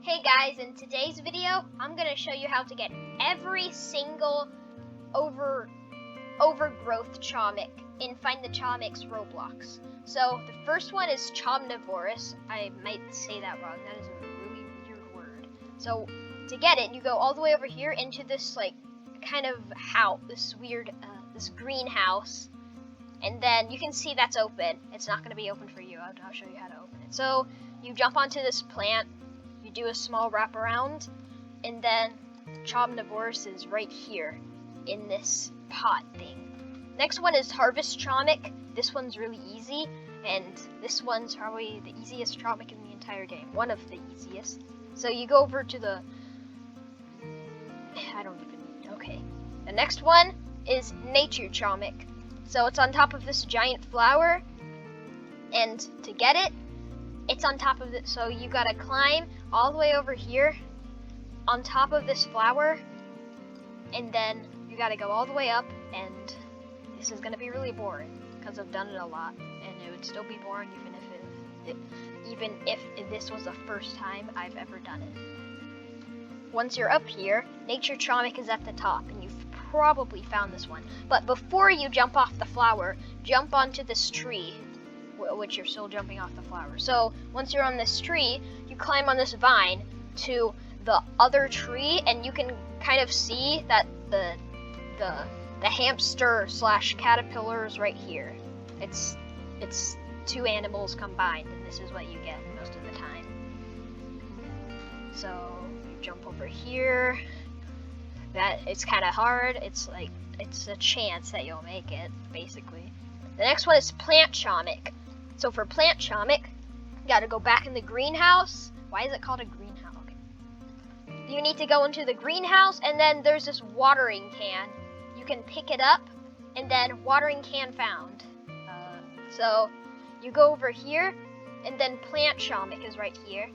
Hey guys, in today's video, I'm going to show you how to get every single overgrowth Chomic in Find the Chomiks Roblox. So the first one is Chomnivoris. I might say that wrong. That is a really weird word. So to get it, you go all the way over here into this like kind of house, this weird, this greenhouse. And then you can see that's open. It's not going to be open for you. I'll show you how to open it. So you jump onto this plant. You do a small wraparound, and then Chomnivoris is right here in this pot thing. Next one is Harvesttronic. This one's really easy, and this one's probably the easiest Chomic in the entire game. One of the easiest. So you go over to the... Okay. The next one is Nature Chamic. So it's on top of this giant flower, and to get it, it's on top of it, so you gotta climb all the way over here on top of this flower, and then you gotta go all the way up, and this is gonna be really boring because I've done it a lot, and it would still be boring even if this was the first time I've ever done it. Once you're up here, Nature Chomic is at the top, and you've probably found this one. But before you jump off the flower, jump onto this tree, which you're still jumping off the flower. So once you're on this tree, you climb on this vine to the other tree, and you can kind of see that the hamster slash caterpillar is right here. It's two animals combined, and this is what you get most of the time. So you jump over here. That it's kind of hard. It's a chance that you'll make it, basically. The next one is Plant Chomic. So for Plant Chomic, you gotta go back in the greenhouse. Why is it called a greenhouse? Okay. You need to go into the greenhouse, and then there's this watering can. You can pick it up, and then watering can found. So you go over here, and then Plant Chomic is right here.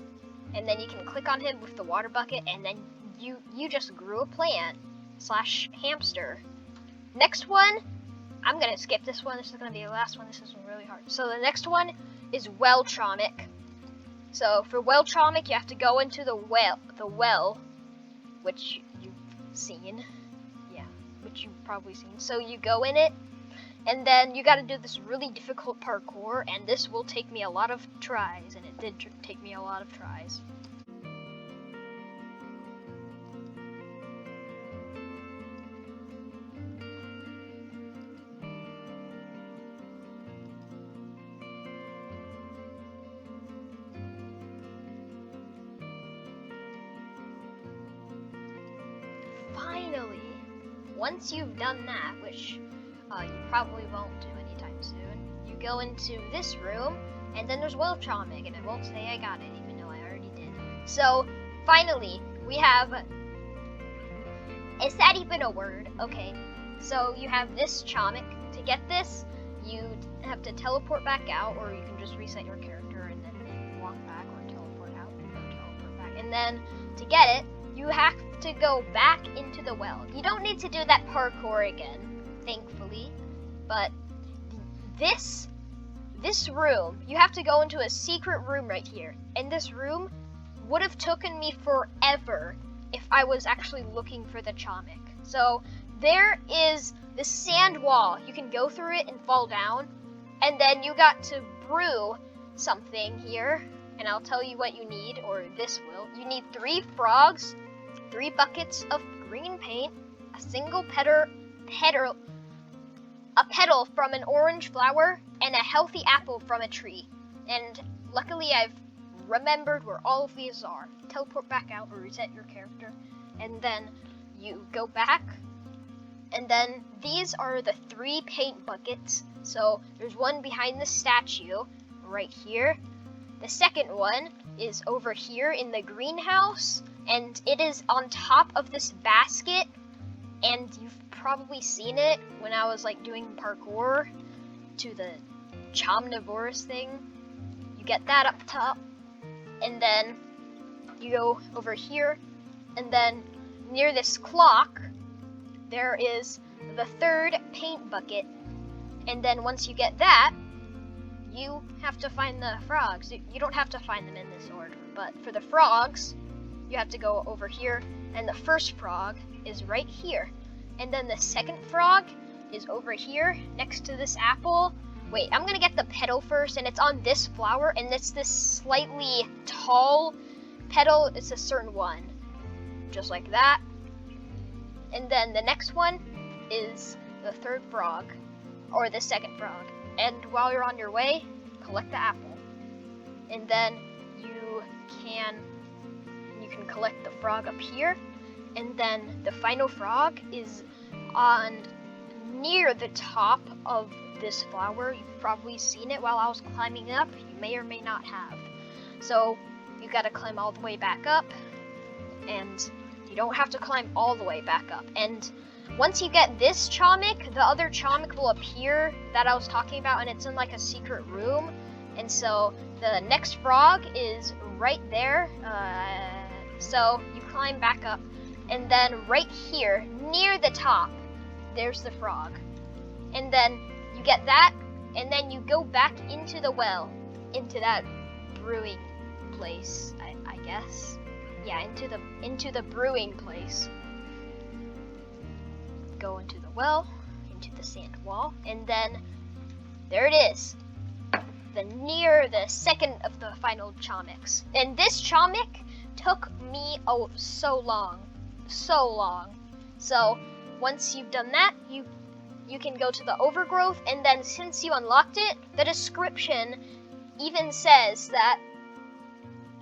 And then you can click on him with the water bucket, and then you just grew a plant slash hamster. Next one, I'm gonna skip this one. This is gonna be the last one. This is really hard. So the next one is Weltronic. So for Weltronic, you have to go into the well, which you've seen. Yeah, which you've probably seen. So you go in it, and then you gotta do this really difficult parkour, and this will take me a lot of tries, and it did take me a lot of tries. Finally, once you've done that, which you probably won't do anytime soon, you go into this room, and then there's Weltronic, and it won't say I got it, even though I already did. So, finally, we have... Is that even a word? Okay, so you have this Chamic. To get this, you have to teleport back out, or you can just reset your character and then walk back, or teleport out, or teleport back. And then, to get it, you have to go back into the well. You don't need to do that parkour again, thankfully, but this room, you have to go into a secret room right here, and this room would have taken me forever if I was actually looking for the Chamic. So there is this sand wall. You can go through it and fall down, and then you got to brew something here, and I'll tell you what you need, or this will. You need 3 frogs, 3 buckets of green paint, a single petal from an orange flower, and a healthy apple from a tree. And luckily I've remembered where all of these are. Teleport back out or reset your character, and then you go back, and then these are the 3 paint buckets. So there's one behind the statue right here. The second one is over here in the greenhouse, and it is on top of this basket, and you've probably seen it when I was like doing parkour to the Chomnivoris thing. You get that up top, and then you go over here, and then near this clock there is the 3rd paint bucket, and then once you get that, you have to find the frogs. You don't have to find them in this order, but for the frogs, you have to go over here, and the first frog is right here. And then the second frog is over here next to this apple. Wait, I'm gonna get the petal first, and it's on this flower, and it's this slightly tall petal. It's a certain one, just like that. And then the next one is the third frog, or the second frog. And while you're on your way, collect the apple. And then you can collect the frog up here. And then the final frog is on near the top of this flower. You've probably seen it while I was climbing up. You may or may not have. So you gotta climb all the way back up, and you don't have to climb all the way back up. And once you get this Chamic, the other Chamic will appear that I was talking about, and it's in like a secret room. And so the next frog is right there. So you climb back up, and then right here, near the top, there's the frog. And then you get that, and then you go back into the well, into that brewing place, I guess. Yeah, into the brewing place. Go into the well, into the sand wall, and then there it is. Near the second of the final Chomiks. And this Chamic took me so long. So once you've done that, you can go to the overgrowth, and then since you unlocked it, the description even says that,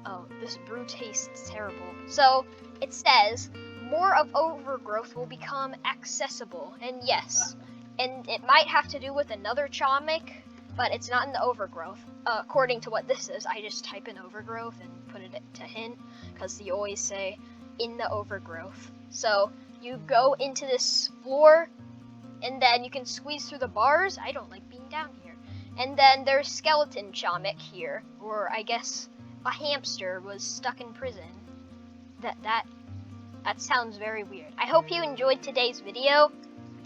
oh, this brew tastes terrible. So it says more of overgrowth will become accessible, and yes, and it might have to do with another Chamic, but it's not in the overgrowth. According to what this is, I just type in overgrowth and put it to hint, because you always say in the overgrowth. So you go into this floor, and then you can squeeze through the bars. I don't like being down here. And then there's skeleton Chamic here, or I guess a hamster was stuck in prison. That sounds very weird. I hope you enjoyed today's video,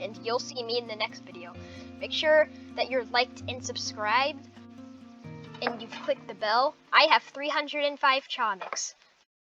and you'll see me in the next video. Make sure that you're liked and subscribed, and you've clicked the bell. I have 305 Chomiks.